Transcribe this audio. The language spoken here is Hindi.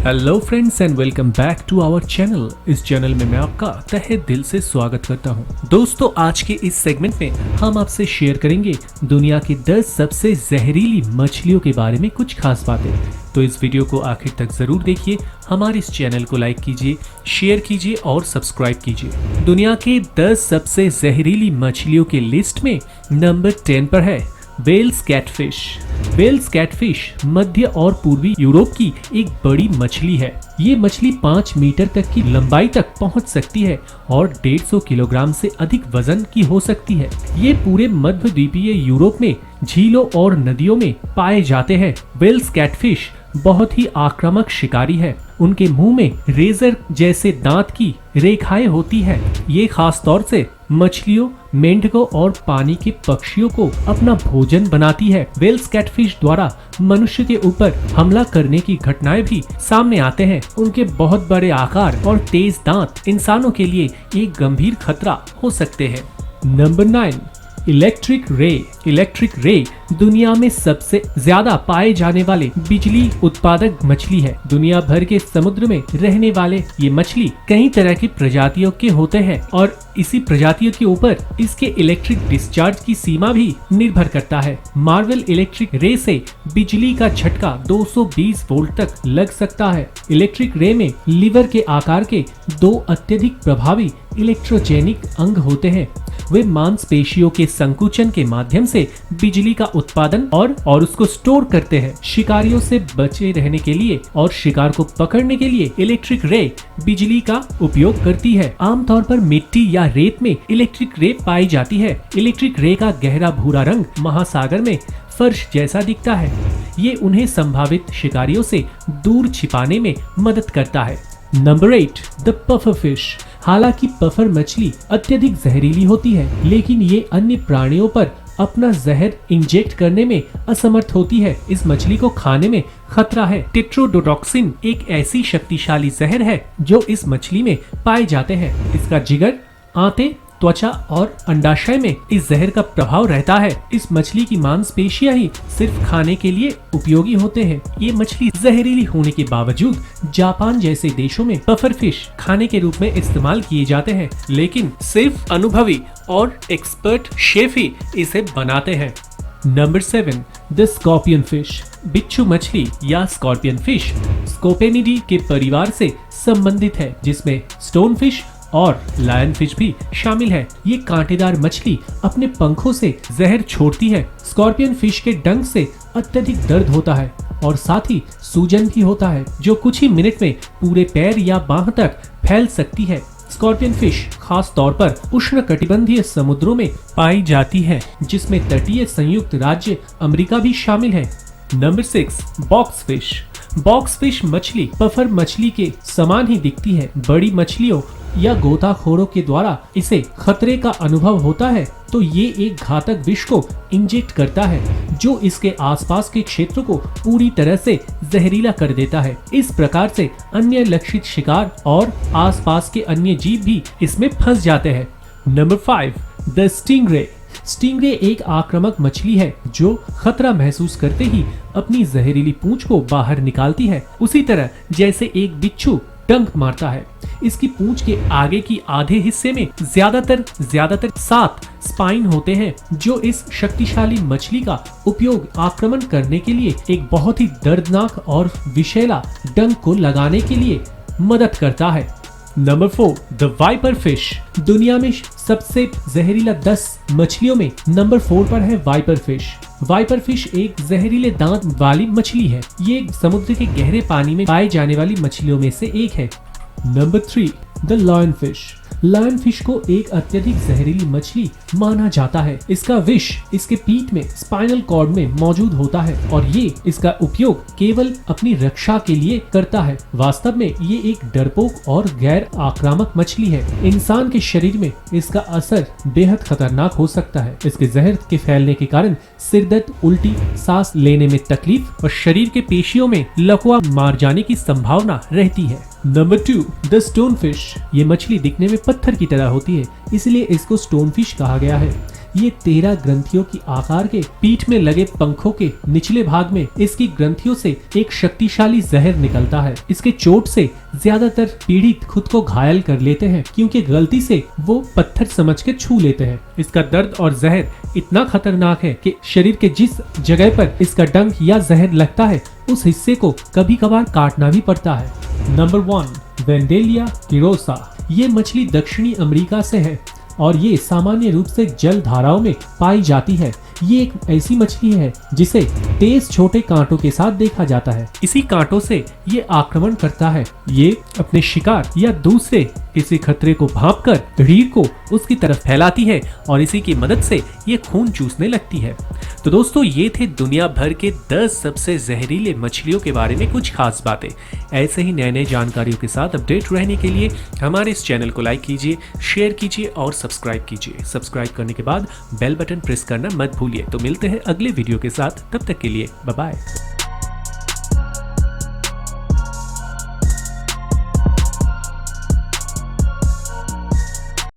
Hello friends and welcome back to our channel. इस चैनल में मैं आपका तहे दिल से स्वागत करता हूं। दोस्तों, आज के इस सेगमेंट में हम आपसे शेयर करेंगे दुनिया की 10 सबसे जहरीली मछलियों के बारे में कुछ खास बातें। तो इस वीडियो को आखिर तक जरूर देखिए, हमारे इस चैनल को लाइक कीजिए, शेयर कीजिए और सब्सक्राइब कीजिए। दुनिया के 10 सबसे जहरीली मछलियों के लिस्ट में नंबर 10 पर है वेल्स कैटफिश। वेल्स कैटफिश मध्य और पूर्वी यूरोप की एक बड़ी मछली है। ये मछली 5 मीटर तक की लंबाई तक पहुंच सकती है और 150 किलोग्राम से अधिक वजन की हो सकती है। ये पूरे मध्य द्वीपीय यूरोप में झीलों और नदियों में पाए जाते हैं। वेल्स कैटफिश बहुत ही आक्रामक शिकारी है। उनके मुंह में रेजर जैसे दांत की रेखाएं होती है। ये खास तौर से मछलियों, मेंढकों और पानी के पक्षियों को अपना भोजन बनाती है। वेल्स कैटफिश द्वारा मनुष्य के ऊपर हमला करने की घटनाएं भी सामने आते हैं। उनके बहुत बड़े आकार और तेज दांत इंसानों के लिए एक गंभीर खतरा हो सकते हैं। Number 9 electric ray. Electric ray दुनिया में सबसे ज्यादा पाए जाने वाले बिजली उत्पादक मछली है। दुनिया भर के समुद्र में रहने वाले ये मछली कई तरह की प्रजातियों के होते हैं और इसी प्रजातियों के ऊपर इसके इलेक्ट्रिक डिस्चार्ज की सीमा भी निर्भर करता है। मार्वल इलेक्ट्रिक रे से बिजली का झटका 220 वोल्ट तक लग सकता है। इलेक्ट्रिक रे में लीवर के आकार के 2 अत्यधिक प्रभावी इलेक्ट्रोजेनिक अंग होते हैं। वे मांसपेशियों के संकुचन के माध्यम से बिजली का उत्पादन और उसको स्टोर करते हैं। शिकारियों से बचे रहने के लिए और शिकार को पकड़ने के लिए इलेक्ट्रिक रे बिजली का उपयोग करती है। आमतौर पर मिट्टी या रेत में इलेक्ट्रिक रे पाई जाती है। इलेक्ट्रिक रे का गहरा भूरा रंग महासागर में फर्श जैसा दिखता है। ये उन्हें संभावित शिकारियों से दूर छिपाने में मदद करता है। Number 8 the puffer fish. हालांकि पफर मछली अत्यधिक जहरीली होती है, लेकिन ये अन्य प्राणियों पर अपना जहर इंजेक्ट करने में असमर्थ होती है। इस मछली को खाने में खतरा है। टेट्रोडोटॉक्सिन एक ऐसी शक्तिशाली जहर है जो इस मछली में पाए जाते हैं। इसका जिगर, आंतें, त्वचा और अंडाशय में इस जहर का प्रभाव रहता है। इस मछली की मांसपेशियां ही सिर्फ खाने के लिए उपयोगी होते हैं। ये मछली जहरीली होने के बावजूद जापान जैसे देशों में पफर फिश खाने के रूप में इस्तेमाल किए जाते हैं, लेकिन सिर्फ अनुभवी और एक्सपर्ट शेफ ही इसे बनाते हैं। Number 7 the scorpion fish. बिच्छू मछली या स्कॉर्पियन फिश स्कोपेनिडी के परिवार से संबंधित है, जिसमें स्टोन फिश और लायन फिश भी शामिल है। ये कांटेदार मछली अपने पंखों से जहर छोड़ती है। स्कॉर्पियन फिश के डंक से अत्यधिक दर्द होता है और साथ ही सूजन भी होता है, जो कुछ ही मिनट में पूरे पैर या बाह तक फैल सकती है। स्कॉर्पियन फिश खास तौर पर उष्णकटिबंधीय समुद्रों में पाई जाती है, जिसमें तटीय संयुक्त राज्य अमेरिका भी शामिल है। Number 6 box fish. Box fish मछली पफर मछली के समान ही दिखती है। बड़ी मछलियों या गोताखोरों के द्वारा इसे खतरे का अनुभव होता है तो ये एक घातक विष को इंजेक्ट करता है, जो इसके आसपास के क्षेत्र को पूरी तरह से जहरीला कर देता है। इस प्रकार से अन्य लक्षित शिकार और आसपास के अन्य जीव भी इसमें फंस जाते हैं। Number 5 the stingray. स्टिंगरे एक आक्रामक मछली है जो खतरा महसूस करते ही अपनी जहरीली पूंछ को बाहर निकालती है, उसी तरह जैसे एक बिच्छू डंक मारता है। इसकी पूंछ के आगे की आधे हिस्से में ज्यादातर 7 स्पाइन होते हैं, जो इस शक्तिशाली मछली का उपयोग आक्रमण करने के लिए एक बहुत ही दर्दनाक और विषैला डंक को लगाने के लिए मदद करता है। Number 4 the viper fish. दुनिया में सबसे जहरीला 10 मछलियों में नंबर 4 पर है वाइपर फिश। वाइपर फिश एक जहरीले दांत वाली मछली है। ये समुद्र के गहरे पानी में पाई जाने वाली मछलियों में से एक है। Number 3 the lion fish. Lion fish को एक अत्यधिक जहरीली मछली माना जाता है। इसका विष इसके पीठ में स्पाइनल कॉर्ड में मौजूद होता है और ये इसका उपयोग केवल अपनी रक्षा के लिए करता है। वास्तव में ये एक डरपोक और गैर आक्रामक मछली है। इंसान के शरीर में इसका असर बेहद खतरनाक हो सकता है। इसके जहर के फैलने के कारण सिरदर्द, उल्टी, सांस लेने में तकलीफ और शरीर के पेशियों में लकवा मार जाने की संभावना रहती है। Number 2 the stone fish. ये मछली दिखने में पत्थर की तरह होती है, इसलिए इसको स्टोन फिश कहा गया है। ये 13 ग्रंथियों की आकार के पीठ में लगे पंखों के निचले भाग में इसकी ग्रंथियों से एक शक्तिशाली जहर निकलता है। इसके चोट से ज्यादातर पीड़ित खुद को घायल कर लेते हैं क्योंकि गलती से वो पत्थर समझ के छू लेते हैं। इसका दर्द और जहर इतना खतरनाक है कि शरीर के जिस जगह पर इसका डंक या जहर लगता है उस हिस्से को कभी कभार काटना भी पड़ता है। नंबर 1, वेंडेलिया गिरोसा। ये मछली दक्षिणी अमेरिका से है और ये सामान्य रूप से जल धाराओं में पाई जाती है। ये एक ऐसी मछली है जिसे तेज छोटे कांटों के साथ देखा जाता है। इसी कांटों से ये आक्रमण करता है। ये अपने शिकार या दूसरे किसी खतरे को भांपकर रीढ़ को उसकी तरफ फैलाती है और इसी की मदद से ये खून चूसने लगती है। तो दोस्तों, ये थे दुनिया भर के 10 सबसे जहरीले मछलियों के बारे में कुछ खास बातें। ऐसे ही नए नए जानकारियों के साथ अपडेट रहने के लिए हमारे इस चैनल को लाइक कीजिए, शेयर कीजिए और सब्सक्राइब कीजिए। सब्सक्राइब करने के बाद बेल बटन प्रेस करना मत भूलिए। तो मिलते हैं अगले वीडियो के साथ, तब तक के लिए बाय बाय।